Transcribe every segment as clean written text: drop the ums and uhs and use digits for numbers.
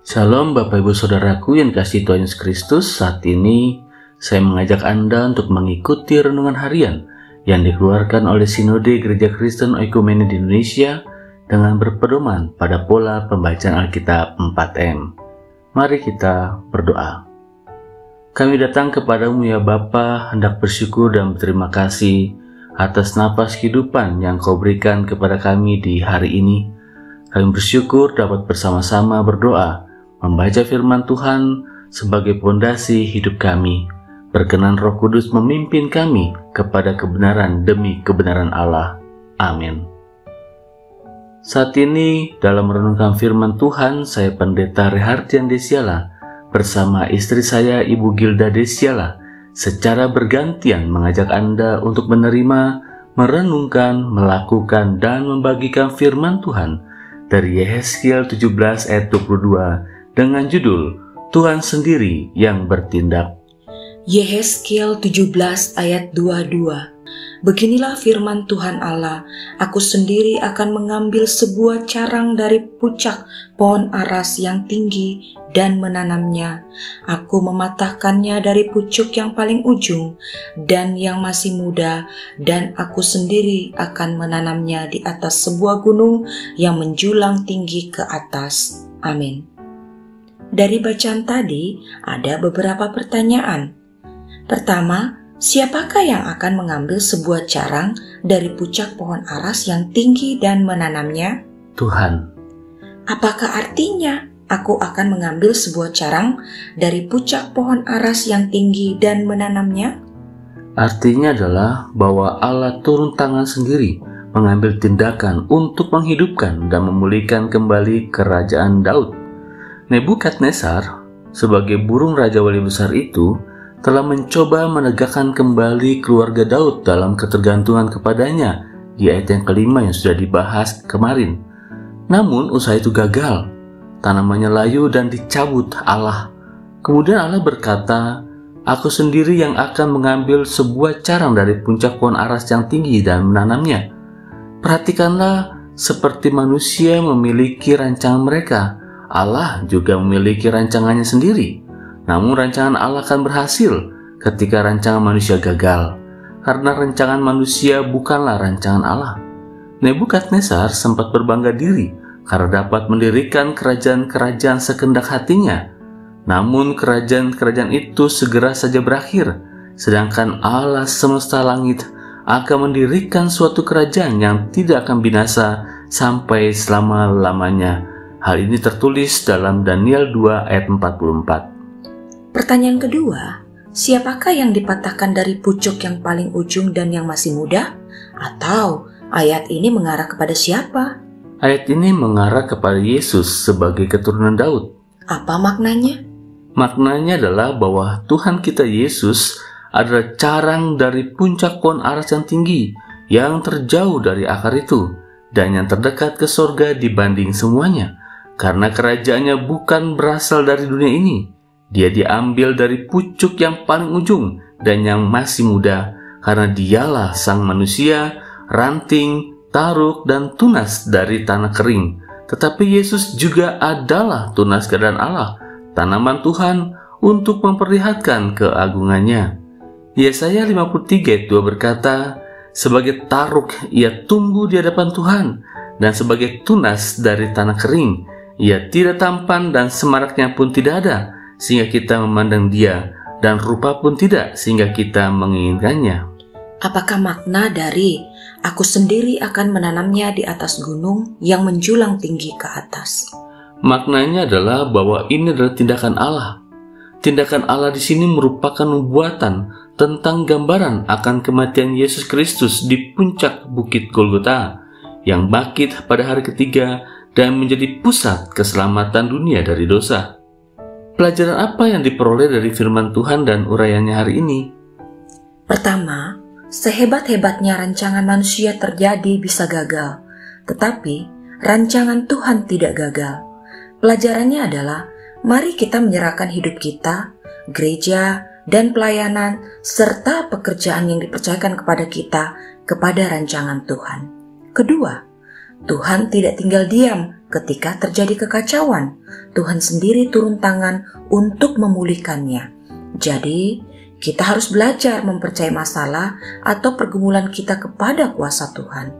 Shalom Bapak Ibu Saudaraku yang dikasihi Tuhan Yesus Kristus. Saat ini saya mengajak Anda untuk mengikuti renungan harian yang dikeluarkan oleh Sinode Gereja Kristen Oikumene di Indonesia dengan berpedoman pada pola pembacaan Alkitab 4M. Mari kita berdoa. Kami datang kepadamu ya Bapa, hendak bersyukur dan berterima kasih atas napas kehidupan yang Kau berikan kepada kami di hari ini. Kami bersyukur dapat bersama-sama berdoa, membaca firman Tuhan sebagai pondasi hidup kami. Berkenan Roh Kudus memimpin kami kepada kebenaran demi kebenaran Allah. Amin. Saat ini dalam merenungkan firman Tuhan, saya Pendeta Rehartian Desiala bersama istri saya Ibu Gilda Desiala secara bergantian mengajak Anda untuk menerima, merenungkan, melakukan, dan membagikan firman Tuhan dari Yehezkiel 17 ayat 22 dengan judul Tuhan sendiri yang bertindak. Yehezkiel 17 ayat 22. Beginilah firman Tuhan Allah, aku sendiri akan mengambil sebuah carang dari pucak pohon aras yang tinggi dan menanamnya. Aku mematahkannya dari pucuk yang paling ujung dan yang masih muda, dan aku sendiri akan menanamnya di atas sebuah gunung yang menjulang tinggi ke atas. Amin. Dari bacaan tadi ada beberapa pertanyaan. Pertama, siapakah yang akan mengambil sebuah carang dari pucak pohon aras yang tinggi dan menanamnya? Tuhan. Apakah artinya aku akan mengambil sebuah carang dari pucak pohon aras yang tinggi dan menanamnya? Artinya adalah bahwa Allah turun tangan sendiri mengambil tindakan untuk menghidupkan dan memulihkan kembali kerajaan Daud. Nebukadnezar sebagai burung raja wali besar itu telah mencoba menegakkan kembali keluarga Daud dalam ketergantungan kepadanya di ayat yang kelima yang sudah dibahas kemarin. Namun usaha itu gagal, tanamannya layu dan dicabut Allah. Kemudian Allah berkata, aku sendiri yang akan mengambil sebuah carang dari puncak pohon aras yang tinggi dan menanamnya. Perhatikanlah, seperti manusia memiliki rancangan mereka, Allah juga memiliki rancangannya sendiri. Namun rancangan Allah akan berhasil ketika rancangan manusia gagal, karena rancangan manusia bukanlah rancangan Allah. Nebukadnezar sempat berbangga diri karena dapat mendirikan kerajaan-kerajaan sekehendak hatinya. Namun kerajaan-kerajaan itu segera saja berakhir, sedangkan Allah semesta langit akan mendirikan suatu kerajaan yang tidak akan binasa sampai selama-lamanya. Hal ini tertulis dalam Daniel 2 ayat 44. Pertanyaan kedua, siapakah yang dipatahkan dari pucuk yang paling ujung dan yang masih muda? Atau ayat ini mengarah kepada siapa? Ayat ini mengarah kepada Yesus sebagai keturunan Daud. Apa maknanya? Maknanya adalah bahwa Tuhan kita Yesus adalah carang dari puncak pohon aras yang tinggi, yang terjauh dari akar itu, dan yang terdekat ke sorga dibanding semuanya. Karena kerajaannya bukan berasal dari dunia ini. Dia diambil dari pucuk yang paling ujung dan yang masih muda, karena dialah sang manusia, ranting, taruk, dan tunas dari tanah kering. Tetapi Yesus juga adalah tunas keadaan Allah, tanaman Tuhan untuk memperlihatkan keagungannya. Yesaya 53 ayat 2 berkata, sebagai taruk ia tumbuh di hadapan Tuhan, dan sebagai tunas dari tanah kering, ia tidak tampan dan semaraknya pun tidak ada, sehingga kita memandang dia, dan rupa pun tidak, sehingga kita menginginkannya. Apakah makna dari aku sendiri akan menanamnya di atas gunung yang menjulang tinggi ke atas? Maknanya adalah bahwa ini adalah tindakan Allah. Tindakan Allah di sini merupakan nubuatan tentang gambaran akan kematian Yesus Kristus di puncak Bukit Golgota, yang bangkit pada hari ketiga dan menjadi pusat keselamatan dunia dari dosa. Pelajaran apa yang diperoleh dari firman Tuhan dan uraiannya hari ini? Pertama, sehebat-hebatnya rancangan manusia terjadi bisa gagal, tetapi rancangan Tuhan tidak gagal. Pelajarannya adalah, mari kita menyerahkan hidup kita, gereja, dan pelayanan, serta pekerjaan yang dipercayakan kepada kita, kepada rancangan Tuhan. Kedua, Tuhan tidak tinggal diam Ketika terjadi kekacauan, Tuhan sendiri turun tangan untuk memulihkannya. Jadi, kita harus belajar mempercayai masalah atau pergumulan kita kepada kuasa Tuhan.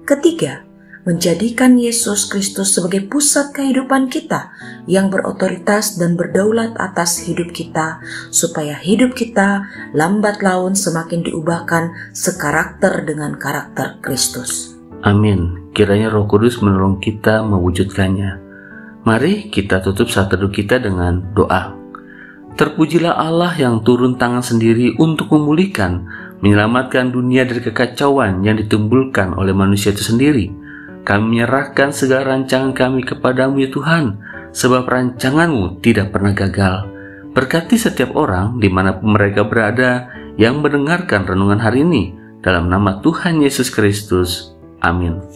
Ketiga, menjadikan Yesus Kristus sebagai pusat kehidupan kita yang berotoritas dan berdaulat atas hidup kita, supaya hidup kita lambat laun semakin diubahkan sekarakter dengan karakter Kristus. Amin. Kiranya Roh Kudus menolong kita mewujudkannya. Mari kita tutup saat teduh kita dengan doa. Terpujilah Allah yang turun tangan sendiri untuk memulihkan, menyelamatkan dunia dari kekacauan yang ditimbulkan oleh manusia itu sendiri. Kami menyerahkan segala rancangan kami kepadamu ya Tuhan, sebab rancanganmu tidak pernah gagal. Berkati setiap orang dimanapun mereka berada yang mendengarkan renungan hari ini, dalam nama Tuhan Yesus Kristus. Amin.